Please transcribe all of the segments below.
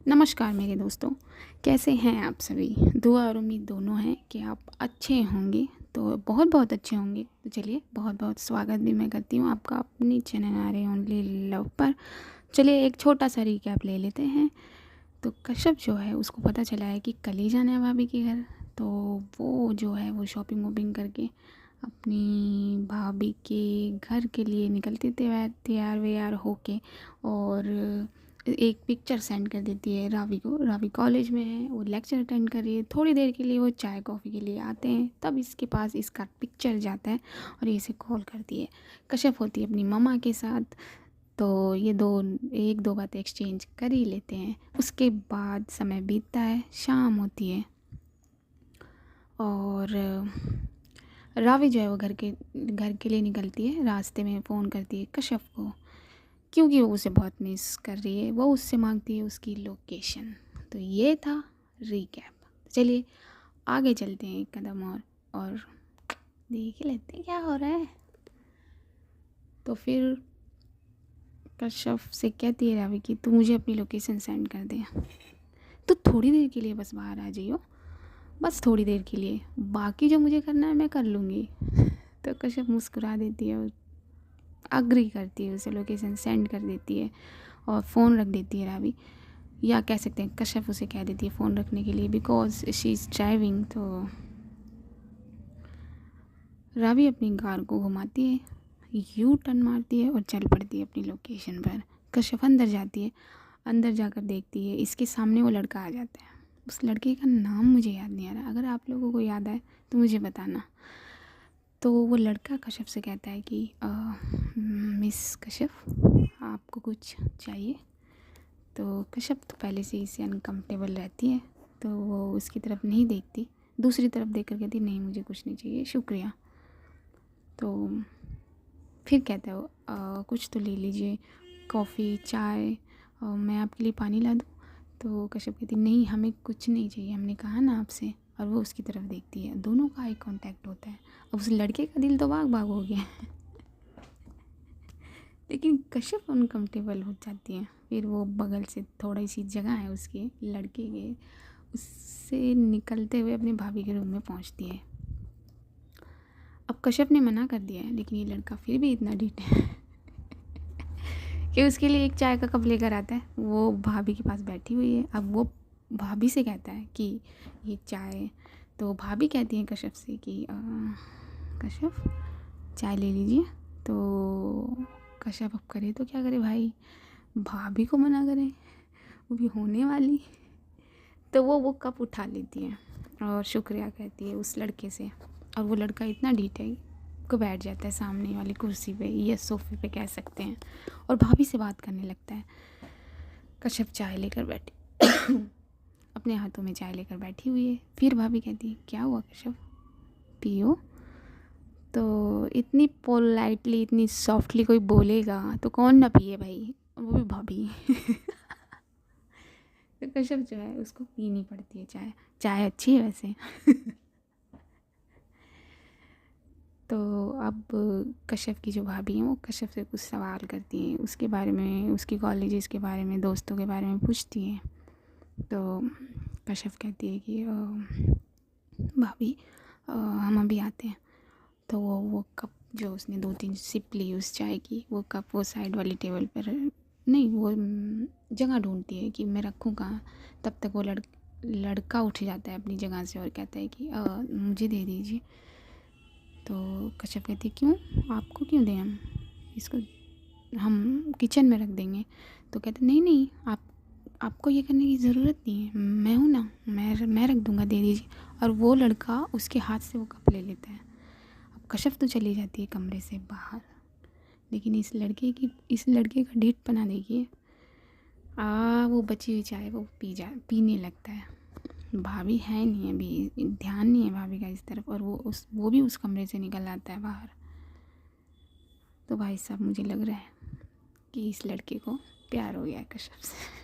नमस्कार मेरे दोस्तों, कैसे हैं आप सभी। दुआ और उम्मीद दोनों हैं कि आप अच्छे होंगे, तो बहुत बहुत अच्छे होंगे। तो चलिए, बहुत बहुत स्वागत भी मैं करती हूँ आपका अपनी चैनल आ रहे ओनली लव पर। चलिए एक छोटा सा रिकैप ले लेते हैं। तो कश्यप जो है उसको पता चला है कि कल ही जाना है भाभी के घर। तो वो जो है वो शॉपिंग वॉपिंग करके अपनी भाभी के घर के लिए निकलते थे तैयार व्यार होके, और एक पिक्चर सेंड कर देती है रावी को। रावी कॉलेज में है, वो लेक्चर अटेंड कर रही है। थोड़ी देर के लिए वो चाय कॉफ़ी के लिए आते हैं, तब इसके पास इसका पिक्चर जाता है और ये इसे कॉल करती है। कश्यप होती है अपनी मम्मा के साथ, तो ये एक दो बातें एक्सचेंज कर ही लेते हैं। उसके बाद समय बीतता है, शाम होती है और रावी जो है वो घर के लिए निकलती है। रास्ते में फ़ोन करती है कश्यप को, क्योंकि वो उसे बहुत मिस कर रही है। वो उससे मांगती है उसकी लोकेशन। तो ये था रीकैप। चलिए आगे चलते हैं एक कदम और देख लेते हैं क्या हो रहा है। तो फिर कश्यप से कहती है रावी कि तू मुझे अपनी लोकेशन सेंड कर दे, तो थोड़ी देर के लिए बस बाहर आ जाइयो, बस थोड़ी देर के लिए, बाकी जो मुझे करना है मैं कर लूँगी। तो कश्यप मुस्कुरा देती है और अग्री करती है, उसे लोकेशन सेंड कर देती है और फ़ोन रख देती है रावी। या कह सकते हैं कश्यप उसे कह देती है फ़ोन रखने के लिए, बिकॉज शी इज़ ड्राइविंग। तो रावी अपनी कार को घुमाती है, यू टर्न मारती है और चल पड़ती है अपनी लोकेशन पर। कश्यप अंदर जाती है, अंदर जाकर देखती है इसके सामने वो लड़का आ जाता है। उस लड़के का नाम मुझे याद नहीं आ रहा, अगर आप लोगों को याद आए तो मुझे बताना। तो वो लड़का कश्यप से कहता है कि मिस कश्यप, आपको कुछ चाहिए। तो कश्यप तो पहले से ही से अनकम्फर्टेबल रहती है, तो वो उसकी तरफ नहीं देखती, दूसरी तरफ देख कर कहती नहीं मुझे कुछ नहीं चाहिए, शुक्रिया। तो फिर कहता है वो कुछ तो ले लीजिए, कॉफ़ी चाय, मैं आपके लिए पानी ला दूँ। तो कश्यप कहती नहीं हमें कुछ नहीं चाहिए, हमने कहा ना आपसे। और वो उसकी तरफ देखती है, दोनों का आई कांटेक्ट होता है। अब उस लड़के का दिल तो भाग भाग हो गया है लेकिन कश्यप अनकम्फर्टेबल हो जाती है। फिर वो बगल से थोड़ी सी जगह है उसके लड़के के, उससे निकलते हुए अपने भाभी के रूम में पहुंचती है। अब कश्यप ने मना कर दिया है, लेकिन ये लड़का फिर भी इतना ढीठ है कि उसके लिए एक चाय का कप लेकर आता है। वो भाभी के पास बैठी हुई है। अब वो भाभी से कहता है कि ये चाय। तो भाभी कहती है कश्यप से कि कश्यप चाय ले लीजिए। तो कश्यप अब करे तो क्या करे भाई, भाभी को मना करे, वो भी होने वाली। तो वो कप उठा लेती है और शुक्रिया कहती है उस लड़के से। और वो लड़का इतना ढीठ है को बैठ जाता है सामने वाली कुर्सी पे या सोफे पे कह सकते हैं, और भाभी से बात करने लगता है। कश्यप चाय लेकर बैठी अपने हाथों में चाय लेकर बैठी हुई है। फिर भाभी कहती है क्या हुआ कश्यप, पियो। तो इतनी पोलाइटली इतनी सॉफ्टली कोई बोलेगा तो कौन ना पिए भाई, और वो भी भाभी तो कश्यप जो है उसको पीनी पड़ती है चाय। चाय अच्छी है वैसे तो अब कश्यप की जो भाभी हैं वो कश्यप से कुछ सवाल करती हैं, उसके बारे में, उसकी कॉलेजेस के बारे में, दोस्तों के बारे में पूछती हैं। तो कश्यप कहती है कि भाभी हम अभी आते हैं। तो वो कप जो उसने 2-3 सिप ली उस चाय की, वो कप वो साइड वाली टेबल पर, नहीं वो जगह ढूंढती है कि मैं रखूँ कहाँ। तब तक वो लड़का उठ जाता है अपनी जगह से और कहता है कि मुझे दे दीजिए। तो कश्यप कहती क्यों, आपको क्यों दें हम किचन में रख देंगे। तो कहते नहीं नहीं, आपको ये करने की ज़रूरत नहीं है, मैं हूँ ना, मैं रख दूँगा, दे दीजिए। और वो लड़का उसके हाथ से वो कप ले लेता है। अब कश्यप तो चली जाती है कमरे से बाहर, लेकिन इस लड़के का ढीठपना देखिए। वो बची हुई चाय वो पीने लगता है। भाभी है नहीं, अभी ध्यान नहीं है भाभी का इस तरफ, और वो भी उस कमरे से निकल आता है बाहर। तो भाई साहब मुझे लग रहा है कि इस लड़के को प्यार हो गया है कश्यप से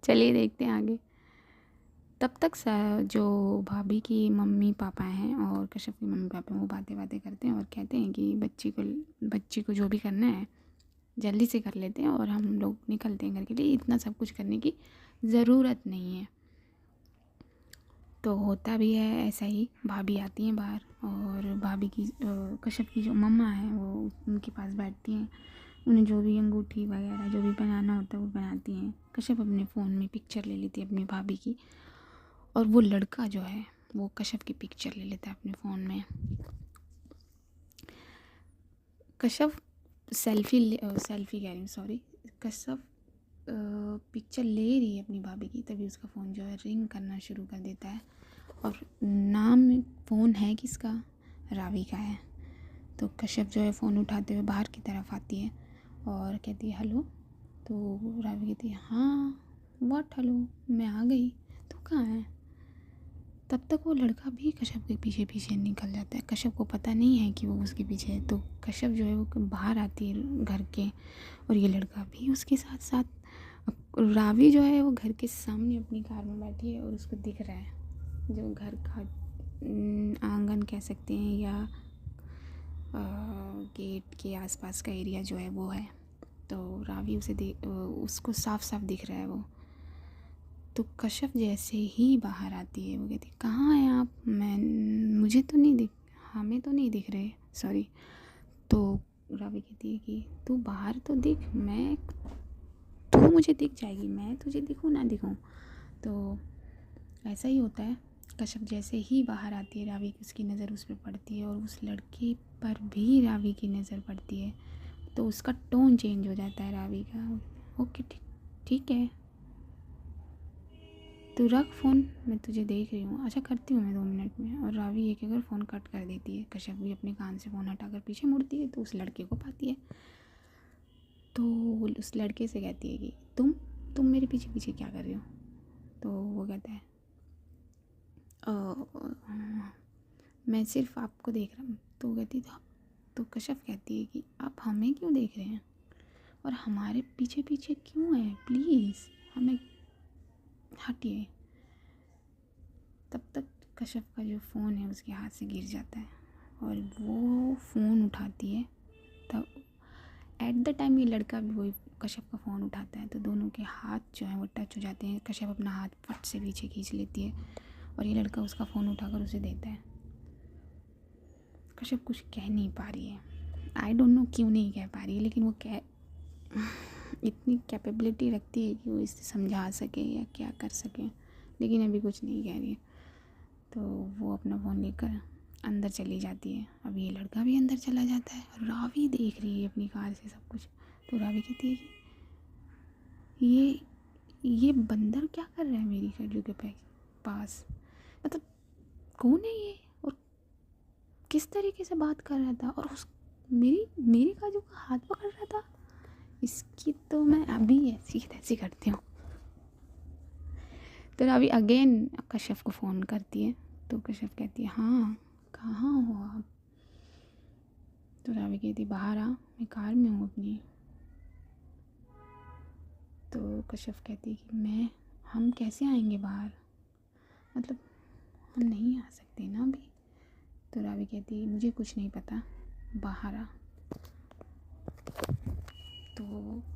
चलिए देखते हैं आगे। तब तक जो भाभी की मम्मी पापा हैं और कश्यप की मम्मी पापा हैं वो बातें करते हैं और कहते हैं कि बच्ची को जो भी करना है जल्दी से कर लेते हैं और हम लोग निकलते हैं घर के लिए, इतना सब कुछ करने की ज़रूरत नहीं है। तो होता भी है ऐसा ही। भाभी आती हैं बाहर और भाभी की कश्यप की जो मम्मा है वो उनके पास बैठती हैं, उन्हें जो भी अंगूठी वगैरह जो भी बनाना होता है वो बनाती हैं। कश्यप अपने फ़ोन में पिक्चर ले लेती है अपनी भाभी की, और वो लड़का जो है वो कश्यप की पिक्चर ले लेता है अपने फ़ोन में। कश्यप सेल्फ़ी कह रही हूँ, सॉरी, कश्यप पिक्चर ले रही है अपनी भाभी की, तभी उसका फ़ोन जो है रिंग करना शुरू कर देता है। और नाम फ़ोन है किसका? रावी का है। तो कश्यप जो है फ़ोन उठाते हुए बाहर की तरफ आती है और कहती है हेलो। तो रावी कहती है हाँ व्हाट हेलो, मैं आ गई, तू कहाँ है? तब तक वो लड़का भी कश्यप के पीछे पीछे निकल जाता है। कश्यप को पता नहीं है कि वो उसके पीछे है। तो कश्यप जो है वो बाहर आती है घर के, और ये लड़का भी उसके साथ साथ। रावी जो है वो घर के सामने अपनी कार में बैठी है और उसको दिख रहा है जो घर का आंगन कह सकते हैं या गेट के आसपास का एरिया जो है वो है। तो रावी उसको साफ साफ दिख रहा है वो। तो कश्यप जैसे ही बाहर आती है वो कहती है कहाँ हैं आप? मुझे तो नहीं हमें तो नहीं दिख रहे, सॉरी। तो रावी कहती है कि तू बाहर तो दिख, तू मुझे दिख जाएगी, मैं तुझे दिखूँ ना दिखूँ। तो ऐसा ही होता है। कश्यप जैसे ही बाहर आती है रावी की उसकी नज़र उस पर पड़ती है और उस लड़के पर भी रावी की नज़र पड़ती है। तो उसका टोन चेंज हो जाता है रावी का। ओके ठीक है, तू रख फ़ोन, मैं तुझे देख रही हूँ, अच्छा करती हूँ मैं 2 मिनट में। और रावी एक अगर फ़ोन कट कर देती है। कश्यप भी अपने कान से फ़ोन हटाकर पीछे मुड़ती है तो उस लड़के को पाती है। तो उस लड़के से कहती है कि तुम मेरे पीछे पीछे क्या कर रहे हो? तो वो कहता है मैं सिर्फ आपको देख रहा हूँ। तो कहती था, तो कश्यप कहती है कि आप हमें क्यों देख रहे हैं और हमारे पीछे पीछे क्यों हैं? प्लीज़ हमें हटिए। तब तक कश्यप का जो फ़ोन है उसके हाथ से गिर जाता है और वो फ़ोन उठाती है। तब एट द टाइम ये लड़का भी वही कश्यप का फ़ोन उठाता है। तो दोनों के हाथ जो हैं वो टच हो जाते हैं। कश्यप अपना हाथ फट से पीछे खींच लेती है और ये लड़का उसका फ़ोन उठाकर उसे देता है। कश्यप कुछ कह नहीं पा रही है, आई डोंट नो क्यों नहीं कह पा रही है, लेकिन वो इतनी कैपेबिलिटी रखती है कि वो इसे समझा सके या क्या कर सके, लेकिन अभी कुछ नहीं कह रही है। तो वो अपना फ़ोन लेकर अंदर चली जाती है। अब ये लड़का भी अंदर चला जाता है और रावी देख रही है अपनी कार से सब कुछ। तो रावी कहती है कि ये बंदर क्या कर रहा है मेरी काजू के पास, मतलब कौन है ये और किस तरीके से बात कर रहा था और मेरी काजू का हाथ पकड़ रहा था। इसकी तो मैं अभी ऐसी तैसी करती हूँ। तो रावी अगेन कश्यप को फ़ोन करती है। तो कश्यप कहती है हाँ कहाँ हो आप? तो रावी कहती बाहर आ, मैं कार में हूँ अपनी। तो कश्यप कहती है कि हम कैसे आएंगे बाहर, मतलब हम नहीं आ सकते ना अभी। तो रावी कहती है मुझे कुछ नहीं पता, बाहर आ। तो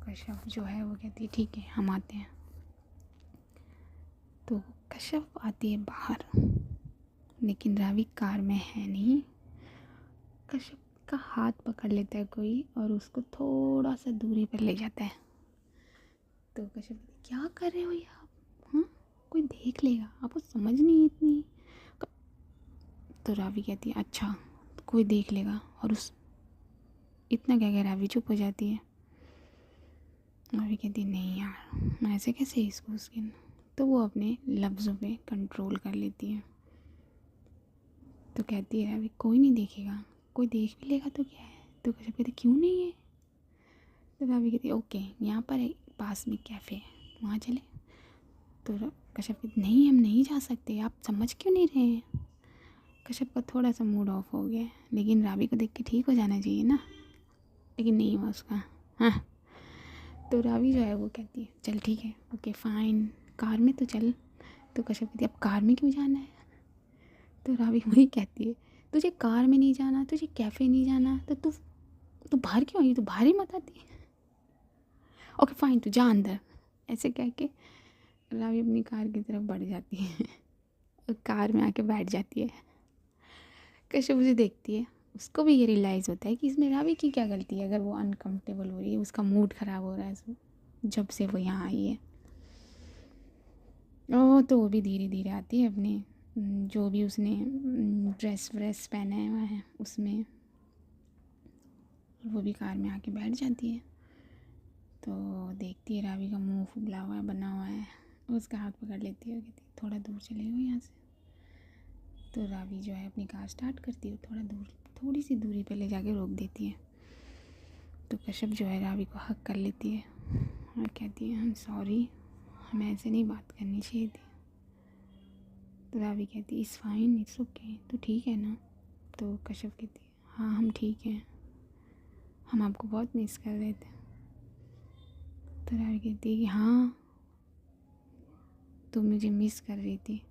कश्यप जो है वो कहती है ठीक है हम आते हैं। तो कश्यप आती है बाहर, लेकिन रावी कार में है नहीं। कश्यप का हाथ पकड़ लेता है कोई और उसको थोड़ा सा दूरी पर ले जाता है। तो कश्यप क्या कर रहे हो ये आप? हाँ कोई देख लेगा, आपको समझ नहीं इतनी। तो रावी कहती है अच्छा कोई देख लेगा, और इतना क्या रावी चुप हो जाती है। रावी कहती है नहीं यार मैं ऐसे कैसे इसको उसके। तो वो अपने लफ्ज़ों पे कंट्रोल कर लेती है। तो कहती है रावी कोई नहीं देखेगा, कोई देख भी लेगा तो क्या है? तो कश्यप कहती क्यों नहीं है? तो रावी कहती ओके यहाँ पर पास में कैफ़े है वहाँ चले। तो कश्यप कहती नहीं हम नहीं जा सकते, आप समझ क्यों नहीं रहे हैं? कश्यप का थोड़ा सा मूड ऑफ हो गया, लेकिन रावी को देख के ठीक हो जाना चाहिए ना, लेकिन नहीं हुआ उसका। हाँ तो रावी जो है वो कहती है चल ठीक है ओके फ़ाइन कार में तो चल। तो कश्यप कहती है अब कार में क्यों जाना है? तो रावी वही कहती है तुझे कार में नहीं जाना, तुझे कैफ़े नहीं जाना, तो तू बाहर क्यों आई? तू बाहर ही मत आती। ओके फाइन, तू जा अंदर, ऐसे कह के रावी अपनी कार की तरफ बढ़ जाती है और कार में आके बैठ जाती है। कश्यप उसे देखती है, उसको भी ये रियलाइज़ होता है कि इसमें रावी की क्या गलती है अगर वो अनकंफर्टेबल हो रही है, उसका मूड ख़राब हो रहा है जब से वो यहाँ आई है। ओह, तो वो भी धीरे धीरे आती है अपने जो भी उसने ड्रेस व्रेस पहना हुआ है उसमें, वो भी कार में आके बैठ जाती है। तो देखती है रावी का मुंह फुबला हुआ है, बना हुआ है, उसका हाथ पकड़ लेती है और कहती है थोड़ा दूर चले हो यहाँ से। तो रावी जो है अपनी कार स्टार्ट करती है, थोड़ी सी दूरी पे ले जाके रोक देती है। तो कश्यप जो है रावी को हक कर लेती है और कहती है आई एम सॉरी, हमें ऐसे नहीं बात करनी चाहिए थी। तो रावी कहती है इट्स फाइन, इट्स ओके, तो ठीक है ना। तो कश्यप कहती है हाँ हम ठीक हैं, हम आपको बहुत मिस कर रहे थे। तो रावी कहती है कि हाँ तुम मुझे मिस कर रही थी,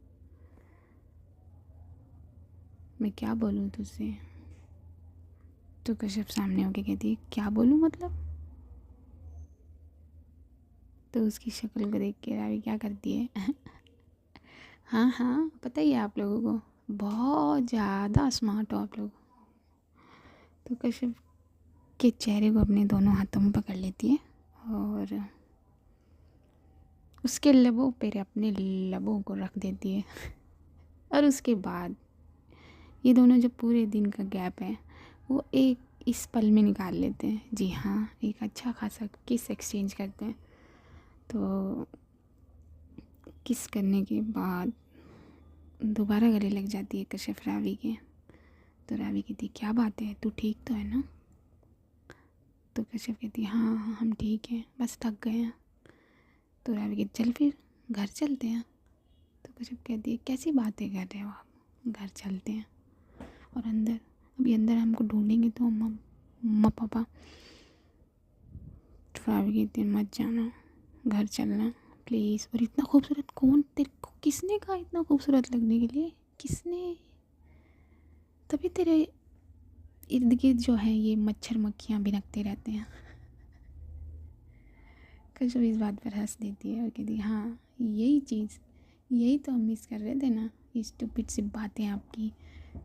मैं क्या बोलूँ तुझसे। तो कश्यप सामने होके कहती है क्या बोलूँ मतलब। तो उसकी शक्ल को देख के रावी क्या करती है हाँ हाँ पता ही है आप लोगों को, बहुत ज़्यादा स्मार्ट हो आप लोग। तो कश्यप के चेहरे को अपने दोनों हाथों में पकड़ लेती है और उसके लबों पर अपने लबों को रख देती है और उसके बाद ये दोनों जो पूरे दिन का गैप है वो एक इस पल में निकाल लेते हैं। जी हाँ, एक अच्छा खासा किस एक्सचेंज करते हैं। तो किस करने के बाद दोबारा गले लग जाती है कश्यप रावी के। तो रावी कहती क्या बात है, तू ठीक तो है ना। तो कश्यप कहती हाँ हाँ हम ठीक हैं, बस थक गए हैं। तो रावी कहती चल फिर घर चलते हैं। तो कश्यप कहती है कैसी बातें कर रहे हो आप, घर चलते हैं और अंदर, अभी अंदर हमको ढूंढेंगे तो मम्मा पापा। तो रावी कहती है मत जाना, घर चलना प्लीज़। और इतना खूबसूरत कौन, तेरे को किसने कहा इतना खूबसूरत लगने के लिए, किसने, तभी तेरे इर्द गिर्द जो है ये मच्छर मक्खियाँ भिनकते रहते हैं। कश्यप इस बात पर हंस देती है और कहती हाँ यही चीज़, यही तो हम मिस कर रहे थे ना, ये स्टूपिड सी बातें आपकी।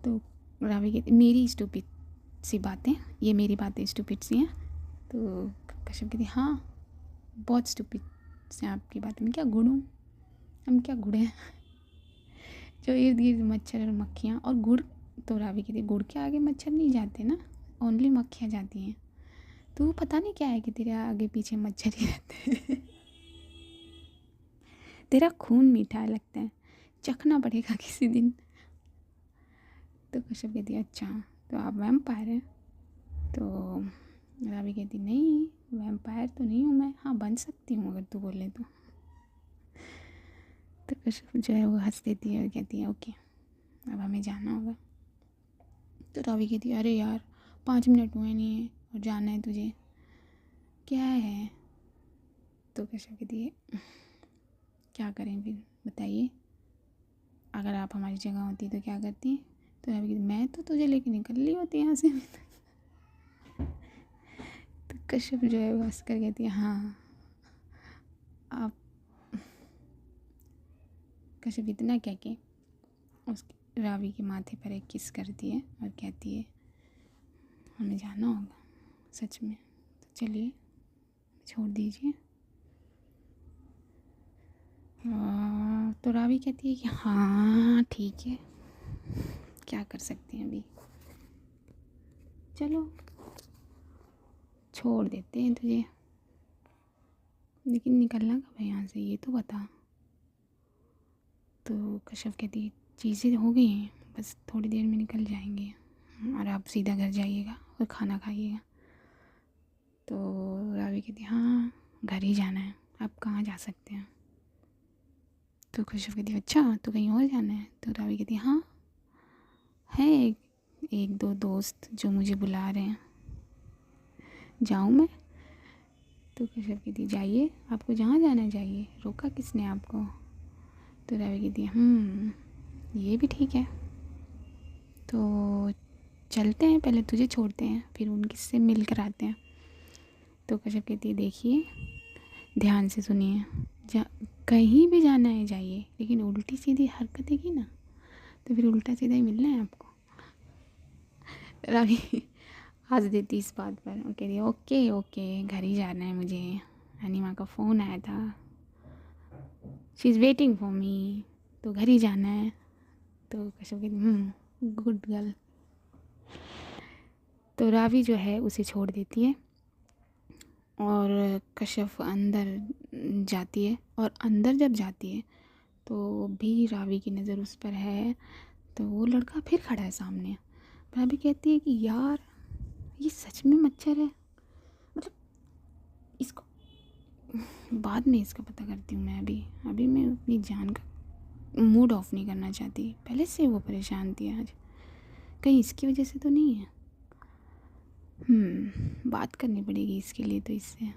तो रावी कहती मेरी स्टूपिड सी बातें, ये मेरी बातें स्टूपिड सी हैं। तो कश्यप कहती हाँ बहुत स्टूपिड से आपकी बातें, मैं क्या गुड़ हूँ, हम क्या गुड़ हैं जो इर्द गिर्द मच्छर और मक्खियाँ और गुड़। तो रावी कहती गुड़ के आगे मच्छर नहीं जाते ना, ओनली मक्खियाँ जाती हैं। तो पता नहीं क्या है कि तेरे आगे पीछे मच्छर ही रहते हैं तेरा खून मीठा लगता है, चखना पड़ेगा किसी दिन। तो कश्यप कहती अच्छा तो आप वैम्पायर हैं। तो रावी कहती नहीं वैम्पायर तो नहीं हूँ मैं, हाँ बन सकती हूँ अगर तू बोले तो। तो कश्यप जो है वो हंस देती है और कहती है ओके अब हमें जाना होगा। तो रावी कहती है अरे यार 5 मिनट हुए नहीं है और जाना है तुझे, क्या है। तो कश्यप कहती है क्या करें फिर बताइए, अगर आप हमारी जगह होती तो क्या करती। तो रावी कहती मैं तो तुझे लेके निकल ली होती यहाँ से तो कश्यप जो है वो हंस कर कहती है हाँ आप। कश्यप इतना कह के उसके रावी के माथे पर एक किस करती है और कहती है हमें जाना होगा सच में, तो चलिए छोड़ दीजिए। तो रावी कहती है कि हाँ ठीक है क्या कर सकते हैं अभी, चलो छोड़ देते हैं तुझे, लेकिन निकलना कब है यहाँ से ये तो बता। तो कश्यप कहती है चीज़ें हो गई हैं, बस थोड़ी देर में निकल जाएंगे और आप सीधा घर जाइएगा और खाना खाइएगा। तो रावी कहती हाँ घर ही जाना है, आप कहाँ जा सकते हैं। तो कश्यप कहती अच्छा तो कहीं और जाना है। तो रावी कहती हाँ है एक दो दोस्त जो मुझे बुला रहे हैं, जाऊँ मैं। तो कश्यप कहती जाइए, आपको जहाँ जाना जाइए, रोका किसने आपको। तो रावी कहती ये भी ठीक है, तो चलते हैं, पहले तुझे छोड़ते हैं फिर उनसे मिल कर आते हैं। तो कश्यप कहती है देखिए ध्यान से सुनिए। जा कहीं भी जाना है जाइए, लेकिन उल्टी सीधी हरकतें की ना तो फिर उल्टा सीधा ही मिलना है आपको। रावी हंस देती इस बात पर और कह रही ओके ओके, घर ही जाना है मुझे, अनिमा का फ़ोन आया था, she is waiting for me, तो घर ही जाना है। तो कश्यप कहती गुड गर्ल। तो रावी जो है उसे छोड़ देती है और कश्यप अंदर जाती है, और अंदर जब जाती है तो भी रावी की नज़र उस पर है। तो वो लड़का फिर खड़ा है सामने। रावी कहती है कि यार ये सच में मच्छर है, मतलब इसको बाद में इसका पता करती हूँ मैं, अभी मैं अपनी जान का मूड ऑफ नहीं करना चाहती। पहले से वो परेशान थी, आज कहीं इसकी वजह से तो नहीं है। बात करनी पड़ेगी इसके लिए, तो इससे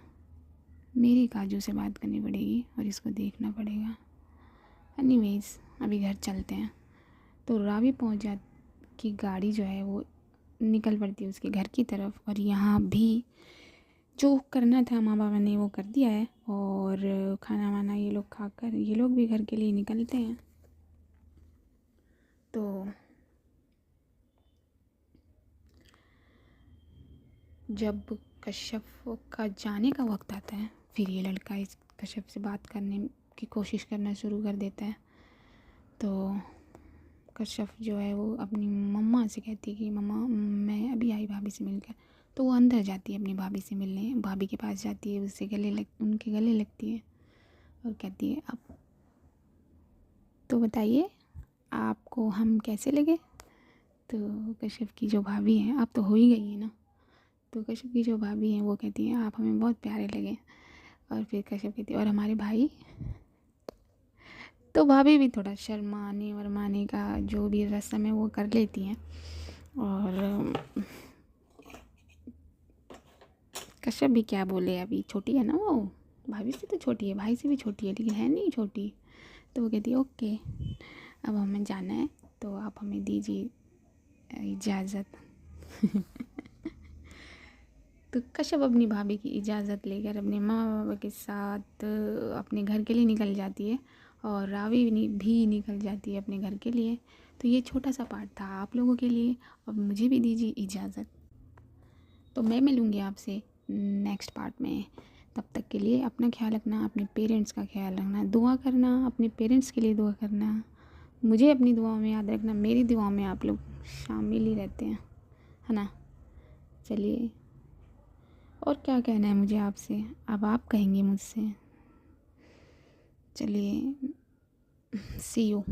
मेरी काजू से बात करनी पड़ेगी और इसको देखना पड़ेगा। एनीवेज अभी घर चलते हैं। तो रावी पहुंच जा की गाड़ी जो है वो निकल पड़ती है उसके घर की तरफ, और यहाँ भी जो करना था माँ बाबा ने वो कर दिया है, और खाना वाना ये लोग खाकर ये लोग भी घर के लिए निकलते हैं। तो जब कश्यप का जाने का वक्त आता है, फिर ये लड़का इस कश्यप से बात करने की कोशिश करना शुरू कर देता है। तो कश्यप जो है वो अपनी मम्मा से कहती है कि मम्मा मैं अभी आई भाभी से मिलकर। तो वो अंदर जाती है अपनी भाभी से मिलने, भाभी के पास जाती है, उससे उनके गले लगती है और कहती है आप तो बताइए आपको हम कैसे लगे। तो कश्यप की जो भाभी हैं, आप तो हो ही गई है ना। तो कश्यप की जो भाभी हैं वो कहती हैं आप हमें बहुत प्यारे लगे। और फिर कश्यप कहती है और हमारे भाई। तो भाभी भी थोड़ा शर्माने वरमाने का जो भी रस्म है वो कर लेती हैं। और कश्यप भी क्या बोले, अभी छोटी है ना वो, भाभी से तो छोटी है, भाई से भी छोटी है, लेकिन है नहीं छोटी। तो वो कहती है ओके अब हमें जाना है, तो आप हमें दीजिए इजाज़त। तो कश्यप अपनी भाभी की इजाज़त लेकर अपने माँ बाबा के साथ अपने घर के लिए निकल जाती है, और रावी भी निकल जाती है अपने घर के लिए। तो ये छोटा सा पार्ट था आप लोगों के लिए, अब मुझे भी दीजिए इजाज़त। तो मैं मिलूँगी आपसे नेक्स्ट पार्ट में। तब तक के लिए अपना ख्याल रखना, अपने पेरेंट्स का ख्याल रखना, दुआ करना, अपने पेरेंट्स के लिए दुआ करना, मुझे अपनी दुआओं में याद रखना, मेरी दुआओं में आप लोग शामिल ही रहते हैं, है ना। चलिए, और क्या कहना है मुझे आपसे, अब आप कहेंगे मुझसे। चलिए, सी यू।